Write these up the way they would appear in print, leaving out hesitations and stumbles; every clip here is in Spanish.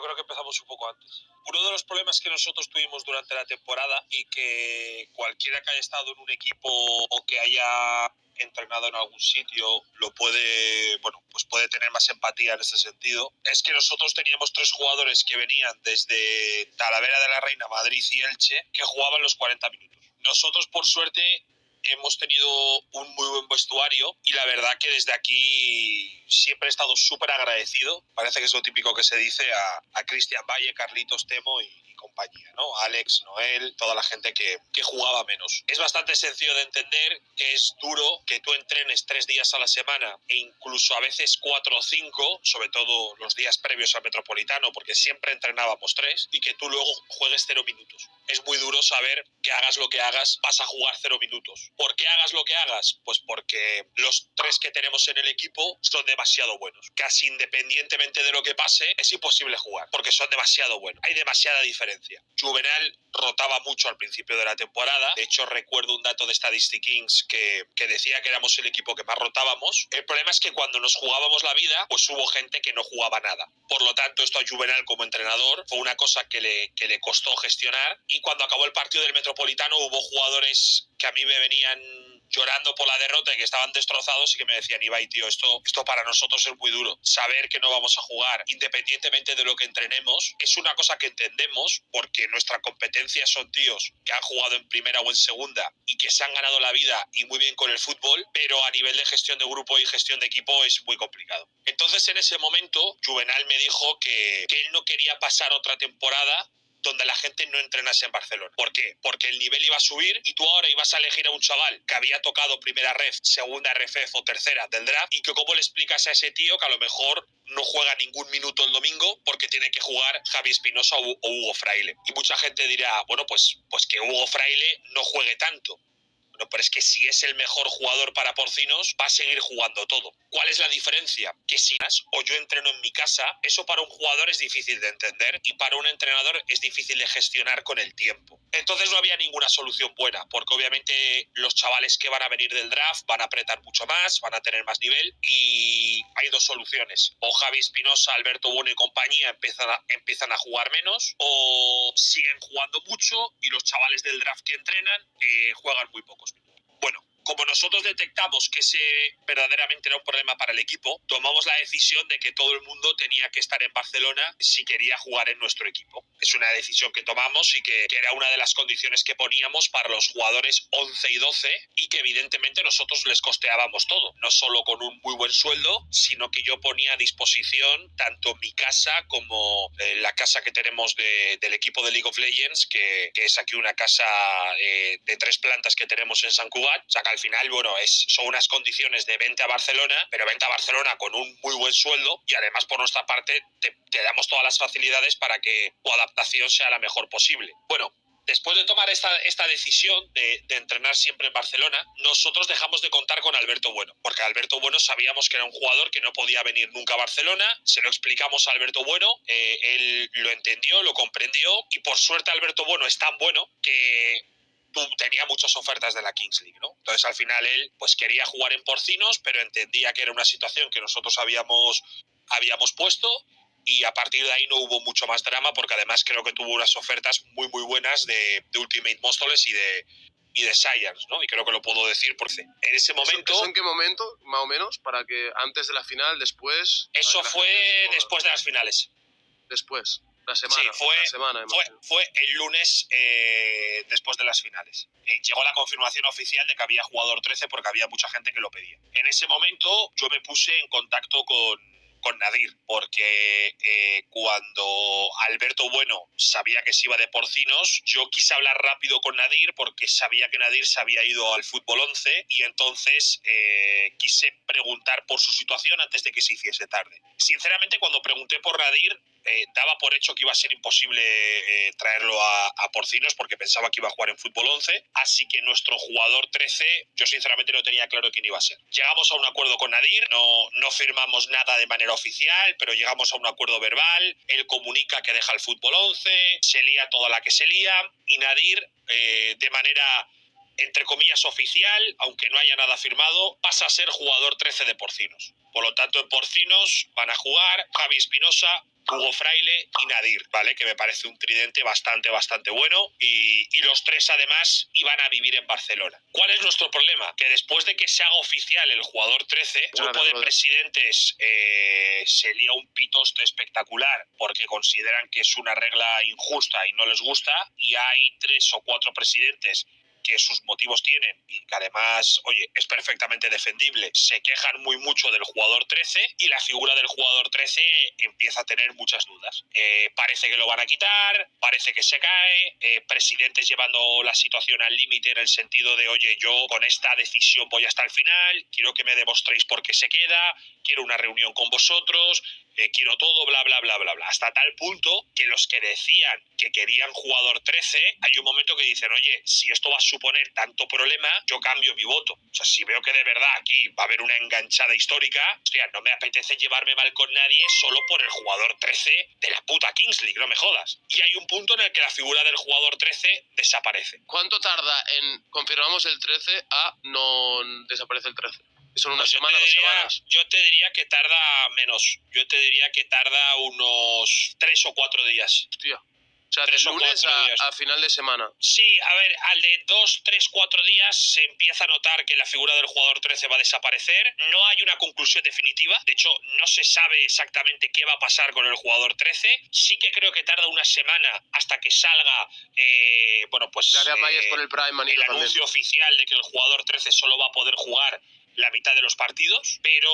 creo que empezamos un poco antes. Uno de los problemas que nosotros tuvimos durante la temporada y que cualquiera que haya estado en un equipo o que haya entrenado en algún sitio lo puede, bueno, pues puede tener más empatía en ese sentido, es que nosotros teníamos 3 jugadores que venían desde Talavera de la Reina, Madrid y Elche, que jugaban los 40 minutos. Nosotros, por suerte, hemos tenido un muy buen vestuario y la verdad que desde aquí siempre he estado súper agradecido, parece que es lo típico que se dice, a Cristian Valle, Carlitos Temo y compañía, ¿no? Alex, Noel, toda la gente que jugaba menos. Es bastante sencillo de entender que es duro que tú entrenes 3 días a la semana e incluso a veces 4 o 5, sobre todo los días previos al Metropolitano, porque siempre entrenábamos 3, y que tú luego juegues 0 minutos. Es muy duro saber que hagas lo que hagas, vas a jugar 0 minutos. ¿Por qué hagas lo que hagas? Pues porque los 3 que tenemos en el equipo son demasiado buenos. Casi independientemente de lo que pase, es imposible jugar, porque son demasiado buenos. Hay demasiada diferencia. Juvenal rotaba mucho al principio de la temporada. De hecho, recuerdo un dato de Statistics Kings que decía que éramos el equipo que más rotábamos. El problema es que cuando nos jugábamos la vida, pues hubo gente que no jugaba nada. Por lo tanto, esto a Juvenal como entrenador fue una cosa que le costó gestionar. Y cuando acabó el partido del Metropolitano, hubo jugadores que a mí me venían llorando por la derrota y que estaban destrozados y que me decían: Ibai, tío, esto para nosotros es muy duro. Saber que no vamos a jugar independientemente de lo que entrenemos es una cosa que entendemos, porque nuestra competencia son tíos que han jugado en primera o en segunda y que se han ganado la vida y muy bien con el fútbol, pero a nivel de gestión de grupo y gestión de equipo es muy complicado. Entonces, en ese momento, Juvenal me dijo que él no quería pasar otra temporada donde la gente no entrenase en Barcelona. ¿Por qué? Porque el nivel iba a subir y tú ahora ibas a elegir a un chaval que había tocado primera ref, segunda RFF o tercera del draft, y que cómo le explicas a ese tío que a lo mejor no juega ningún minuto el domingo porque tiene que jugar Javi Espinosa o Hugo Fraile. Y mucha gente dirá, bueno, pues que Hugo Fraile no juegue tanto. No, pero es que si es el mejor jugador para Porcinos, va a seguir jugando todo. ¿Cuál es la diferencia? Que si o yo entreno en mi casa, eso para un jugador es difícil de entender y para un entrenador es difícil de gestionar con el tiempo. Entonces no había ninguna solución buena, porque obviamente los chavales que van a venir del draft van a apretar mucho más, van a tener más nivel, y hay 2 soluciones. O Javi Espinosa, Alberto Bueno y compañía empiezan a jugar menos, o siguen jugando mucho y los chavales del draft que entrenan juegan muy pocos minutos. Bueno, como nosotros detectamos que ese verdaderamente era un problema para el equipo, tomamos la decisión de que todo el mundo tenía que estar en Barcelona si quería jugar en nuestro equipo. Es una decisión que tomamos y que era una de las condiciones que poníamos para los jugadores 11 y 12, y que evidentemente nosotros les costeábamos todo, no solo con un muy buen sueldo, sino que yo ponía a disposición tanto mi casa como la casa que tenemos del equipo de League of Legends, que es aquí una casa de 3 plantas que tenemos en Sant Cugat. O sea que al final, bueno, son unas condiciones de vente a Barcelona, pero vente a Barcelona con un muy buen sueldo, y además por nuestra parte te damos todas las facilidades para que tu adaptación sea la mejor posible. Bueno, después de tomar esta decisión de entrenar siempre en Barcelona, nosotros dejamos de contar con Alberto Bueno, porque Alberto Bueno sabíamos que era un jugador que no podía venir nunca a Barcelona. Se lo explicamos a Alberto Bueno, él lo entendió, lo comprendió, y por suerte Alberto Bueno es tan bueno que tenía muchas ofertas de la Kings League, ¿no? Entonces al final él pues quería jugar en Porcinos, pero entendía que era una situación que nosotros habíamos puesto, y a partir de ahí no hubo mucho más drama, porque además creo que tuvo unas ofertas muy muy buenas de Ultimate Móstoles y de Science, ¿no? Y creo que lo puedo decir porque en ese momento... ¿Eso en qué momento, más o menos? Para que antes de la final, después... Eso fue después de las finales. Después, la semana. Sí, fue el lunes después de las finales. Llegó la confirmación oficial de que había jugador 13 porque había mucha gente que lo pedía. En ese momento yo me puse en contacto con Nadir, porque cuando Alberto Bueno sabía que se iba de Porcinos, yo quise hablar rápido con Nadir porque sabía que Nadir se había ido al fútbol 11, y entonces quise preguntar por su situación antes de que se hiciese tarde. Sinceramente, cuando pregunté por Nadir, daba por hecho que iba a ser imposible traerlo a Porcinos, porque pensaba que iba a jugar en fútbol 11, así que nuestro jugador 13, yo sinceramente no tenía claro quién iba a ser. Llegamos a un acuerdo con Nadir, no firmamos nada de manera oficial, pero llegamos a un acuerdo verbal. Él comunica que deja el fútbol 11, se lía toda la que se lía, y Nadir, de manera entre comillas oficial, aunque no haya nada firmado, pasa a ser jugador 13 de Porcinos. Por lo tanto, en Porcinos van a jugar Javi Espinosa, Hugo Fraile y Nadir, ¿vale? Que me parece un tridente bastante bueno y los tres además iban a vivir en Barcelona. ¿Cuál es nuestro problema? Que después de que se haga oficial el jugador 13, un grupo de presidentes se lía un pitoste espectacular porque consideran que es una regla injusta y no les gusta, y hay 3 o 4 presidentes que sus motivos tienen y que además, oye, es perfectamente defendible, se quejan muy mucho del jugador 13 y la figura del jugador 13 empieza a tener muchas dudas. Parece que lo van a quitar, parece que se cae, presidentes llevando la situación al límite en el sentido de, oye, yo con esta decisión voy hasta el final, quiero que me demostréis por qué se queda, quiero una reunión con vosotros, quiero todo, bla, bla, bla, bla, bla. Hasta tal punto que los que decían que querían jugador 13, hay un momento que dicen, oye, si esto va a suponer tanto problema, yo cambio mi voto. O sea, si veo que de verdad aquí va a haber una enganchada histórica, hostia, no me apetece llevarme mal con nadie solo por el jugador 13 de la puta Kings League, no me jodas. Y hay un punto en el que la figura del jugador 13 desaparece. ¿Cuánto tarda en confirmamos el 13 a no desaparece el 13? ¿Son una semana, 2 semanas? Yo te diría que tarda menos. Yo te diría que tarda unos 3 o 4 días. Hostia. O sea, de lunes a final de semana. Sí, a ver, al de 2, 3, 4 días se empieza a notar que la figura del jugador 13 va a desaparecer. No hay una conclusión definitiva. De hecho, no se sabe exactamente qué va a pasar con el jugador 13. Sí que creo que tarda una semana hasta que salga, bueno, pues por el Prime, el anuncio oficial de que el jugador 13 solo va a poder jugar la mitad de los partidos, pero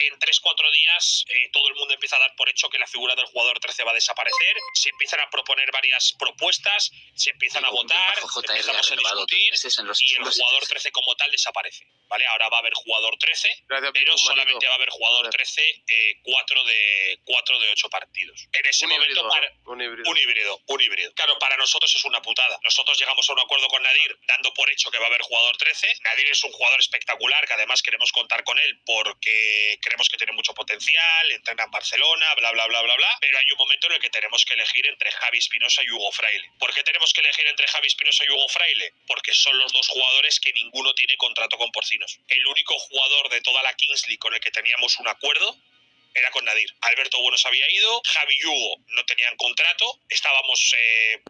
en 3-4 días todo el mundo empieza a dar por hecho que la figura del jugador 13 va a desaparecer, se empiezan a proponer varias propuestas, se empiezan a votar, empezamos a discutir y el jugador 13 como tal desaparece, ¿vale? Ahora va a haber jugador 13, pero solamente va a haber jugador 13 4 de 8 partidos. En ese momento, un híbrido. Claro, para nosotros es una putada. Nosotros llegamos a un acuerdo con Nadir dando por hecho que va a haber jugador 13. Nadir es un jugador espectacular que además queremos contar con él porque creemos que tiene mucho potencial, entrena en Barcelona, bla, bla, bla, bla, bla, pero hay un momento en el que tenemos que elegir entre Javi Espinosa y Hugo Fraile. ¿Por qué tenemos que elegir entre Javi Espinosa y Hugo Fraile? Porque son los dos jugadores que ninguno tiene contrato con Porcinos. El único jugador de toda la Kings League con el que teníamos un acuerdo era con Nadir. Alberto Bueno se había ido, Javi y Hugo no tenían contrato, estábamos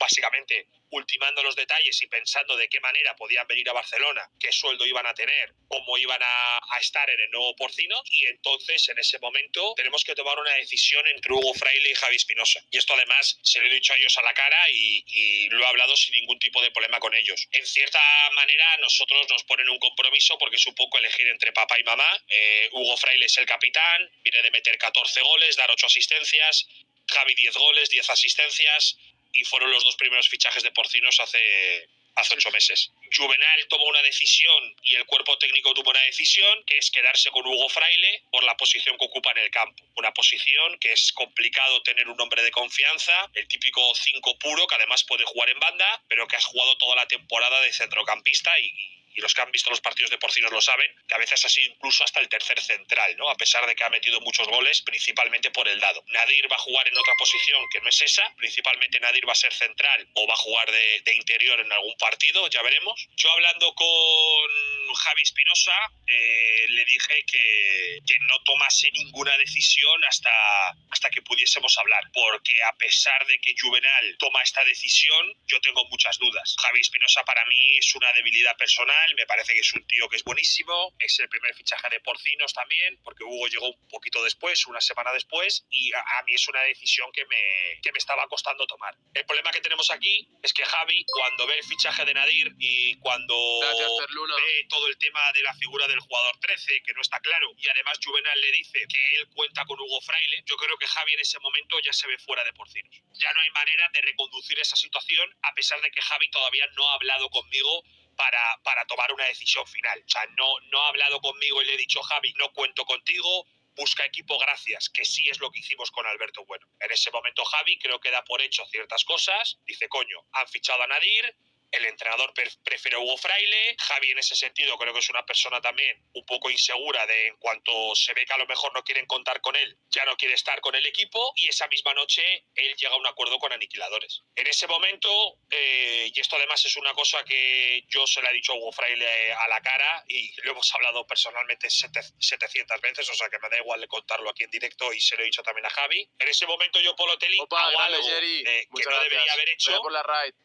básicamente ultimando los detalles y pensando de qué manera podían venir a Barcelona, qué sueldo iban a tener, cómo iban a estar en el nuevo Porcino, y entonces en ese momento tenemos que tomar una decisión entre Hugo Fraile y Javi Espinosa. Y esto además se lo he dicho a ellos a la cara y lo he hablado sin ningún tipo de problema con ellos. En cierta manera nosotros nos ponen un compromiso porque es un poco elegir entre papá y mamá. Hugo Fraile es el capitán, viene de meter 14 goles, dar 8 asistencias, Javi 10 goles, 10 asistencias, y fueron los dos primeros fichajes de Porcinos hace 8 meses. Juvenal tomó una decisión y el cuerpo técnico tuvo una decisión, que es quedarse con Hugo Fraile por la posición que ocupa en el campo. Una posición que es complicado tener un hombre de confianza, el típico 5 puro que además puede jugar en banda, pero que has jugado toda la temporada de centrocampista y los que han visto los partidos de Porcinos lo saben, que a veces ha sido incluso hasta el tercer central, ¿no? A pesar de que ha metido muchos goles, principalmente por el dado. Nadir va a jugar en otra posición que no es esa, principalmente Nadir va a ser central o va a jugar de interior en algún partido, ya veremos. Yo hablando con Javi Espinosa, le dije que no tomase ninguna decisión hasta que pudiésemos hablar, porque a pesar de que Juvenal toma esta decisión, yo tengo muchas dudas. Javi Espinosa para mí es una debilidad personal, me parece que es un tío que es buenísimo, es el primer fichaje de Porcinos también, porque Hugo llegó un poquito después, una semana después, y a mí es una decisión que me estaba costando tomar. El problema que tenemos aquí es que Javi, cuando ve el fichaje de Nadir y cuando ve todo el tema de la figura del jugador 13, que no está claro, y además Juvenal le dice que él cuenta con Hugo Fraile, yo creo que Javi en ese momento ya se ve fuera de Porcinos. Ya no hay manera de reconducir esa situación, a pesar de que Javi todavía no ha hablado conmigo para tomar una decisión final. O sea, no ha hablado conmigo y le he dicho, Javi, no cuento contigo, busca equipo, gracias, que sí es lo que hicimos con Alberto Bueno. En ese momento Javi creo que da por hecho ciertas cosas, dice, coño, han fichado a Nadir, El entrenador prefiere a Hugo Fraile. Javi en ese sentido creo que es una persona también un poco insegura de en cuanto se ve que a lo mejor no quieren contar con él, ya no quiere estar con el equipo, y esa misma noche él llega a un acuerdo con Aniquiladores. En ese momento, y esto además es una cosa que yo se le he dicho a Hugo Fraile a la cara y lo hemos hablado personalmente 700 veces, o sea que me da igual de contarlo aquí en directo, y se lo he dicho también a Javi. En ese momento yo, Polotelli, hago algo que no debería haber hecho,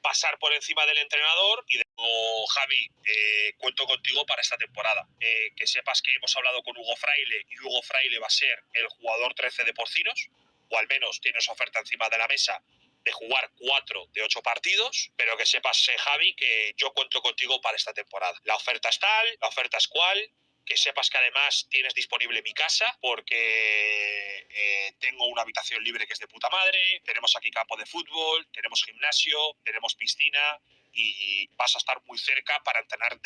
pasar por encima del entrenador y digo, Javi, cuento contigo para esta temporada. Que sepas que hemos hablado con Hugo Fraile y Hugo Fraile va a ser el jugador 13 de Porcinos, o al menos tienes oferta encima de la mesa de jugar 4 de 8 partidos, pero que sepas, Javi, que yo cuento contigo para esta temporada. La oferta es tal, la oferta es cual, que sepas que además tienes disponible mi casa porque tengo una habitación libre que es de puta madre, tenemos aquí campo de fútbol, tenemos gimnasio, tenemos piscina y vas a estar muy cerca para entrenar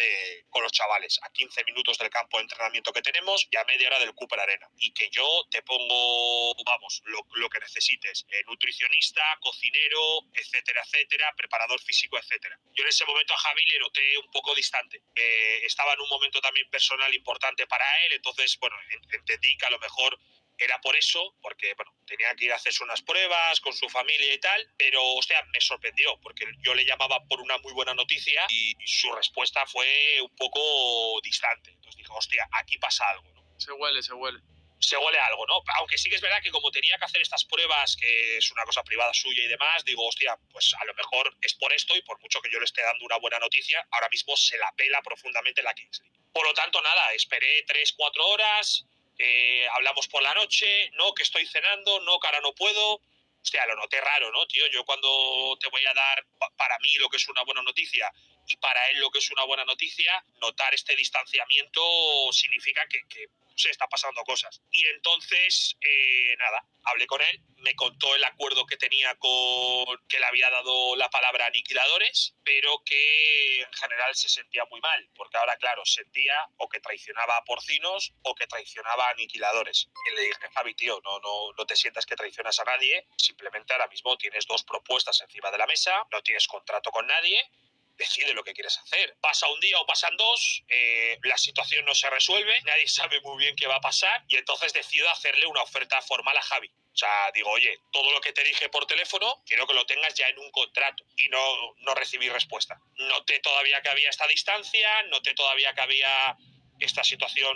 con los chavales, a 15 minutos del campo de entrenamiento que tenemos y a media hora del Cooper Arena. Y que yo te pongo, vamos, lo que necesites, nutricionista, cocinero, etcétera, etcétera, preparador físico, etcétera. Yo en ese momento a Javi le noté un poco distante. Estaba en un momento también personal importante para él, entonces, bueno, entendí que a lo mejor era por eso, porque bueno, tenía que ir a hacerse unas pruebas con su familia y tal, pero hostia, me sorprendió, porque yo le llamaba por una muy buena noticia y su respuesta fue un poco distante. Entonces dije, hostia, aquí pasa algo, ¿no? Se huele, se huele. Se huele algo, ¿no? Aunque sí que es verdad que como tenía que hacer estas pruebas, que es una cosa privada suya y demás, digo, hostia, pues a lo mejor es por esto y por mucho que yo le esté dando una buena noticia, ahora mismo se la pela profundamente la Kings League. Por lo tanto, nada, esperé 3-4 horas, hablamos por la noche, no, que estoy cenando, no, que ahora no puedo. Hostia, lo noté raro, ¿no, tío? Yo cuando te voy a dar para mí lo que es una buena noticia y para él lo que es una buena noticia, notar este distanciamiento significa que se está pasando cosas. Y entonces, nada, hablé con él, me contó el acuerdo que tenía que le había dado la palabra a Aniquiladores, pero que en general se sentía muy mal, porque ahora, claro, sentía o que traicionaba a Porcinos o que traicionaba a Aniquiladores. Y le dije, Javi, tío, no te sientas que traicionas a nadie, simplemente ahora mismo tienes 2 propuestas encima de la mesa, no tienes contrato con nadie, decide lo que quieres hacer. Pasa un día o pasan 2, la situación no se resuelve, nadie sabe muy bien qué va a pasar y entonces decido hacerle una oferta formal a Javi. O sea, digo, oye, todo lo que te dije por teléfono, quiero que lo tengas ya en un contrato. Y no recibí respuesta. Noté todavía que había esta distancia, noté todavía que había esta situación,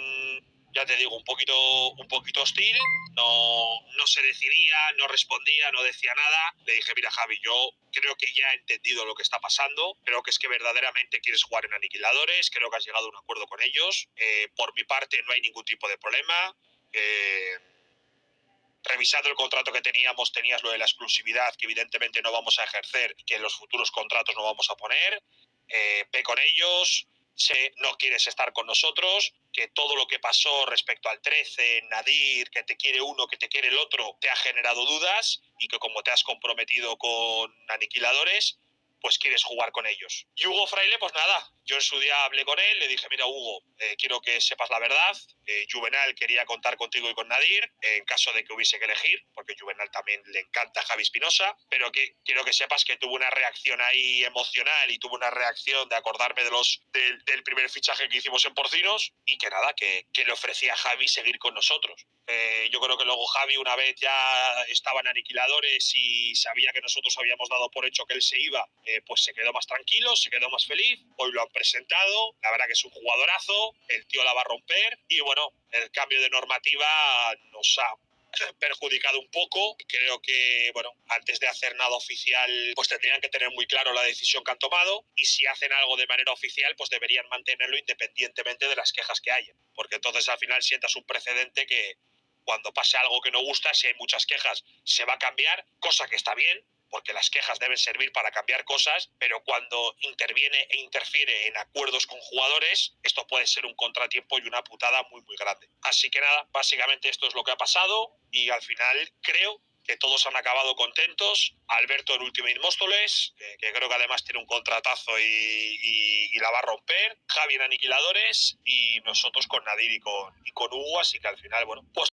ya te digo, un poquito hostil. No se decidía, no respondía, no decía nada. Le dije, mira, Javi, yo creo que ya he entendido lo que está pasando. Creo que es que verdaderamente quieres jugar en Aniquiladores. Creo que has llegado a un acuerdo con ellos. Por mi parte no hay ningún tipo de problema. Revisado el contrato que teníamos, tenías lo de la exclusividad, que evidentemente no vamos a ejercer y que en los futuros contratos no vamos a poner. Ve con ellos, no quieres estar con nosotros, que todo lo que pasó respecto al 13, Nadir, que te quiere uno, que te quiere el otro, te ha generado dudas y que como te has comprometido con Aniquiladores, pues quieres jugar con ellos. Y Hugo Fraile, pues nada, yo en su día hablé con él, le dije, mira Hugo, quiero que sepas la verdad, Juvenal quería contar contigo y con Nadir, en caso de que hubiese que elegir, porque Juvenal también le encanta a Javi Espinosa, pero que quiero que sepas que tuvo una reacción ahí emocional y tuvo una reacción de acordarme del primer fichaje que hicimos en Porcinos y que nada, que le ofrecía a Javi seguir con nosotros. Yo creo que luego Javi, una vez ya estaban Aniquiladores y sabía que nosotros habíamos dado por hecho que él se iba, pues se quedó más tranquilo, se quedó más feliz. Hoy lo han presentado, la verdad que es un jugadorazo, el tío la va a romper y bueno, el cambio de normativa nos ha perjudicado un poco. Creo que, bueno, antes de hacer nada oficial, pues tendrían que tener muy claro la decisión que han tomado y si hacen algo de manera oficial, pues deberían mantenerlo independientemente de las quejas que haya, porque entonces al final sientas un precedente que cuando pase algo que no gusta, si hay muchas quejas, se va a cambiar, cosa que está bien, porque las quejas deben servir para cambiar cosas, pero cuando interviene e interfiere en acuerdos con jugadores, esto puede ser un contratiempo y una putada muy, muy grande. Así que nada, básicamente esto es lo que ha pasado y al final creo que todos han acabado contentos. Alberto en Ultimate Móstoles, que creo que además tiene un contratazo y la va a romper. Javi en Aniquiladores y nosotros con Nadir y con Hugo, así que al final, bueno, pues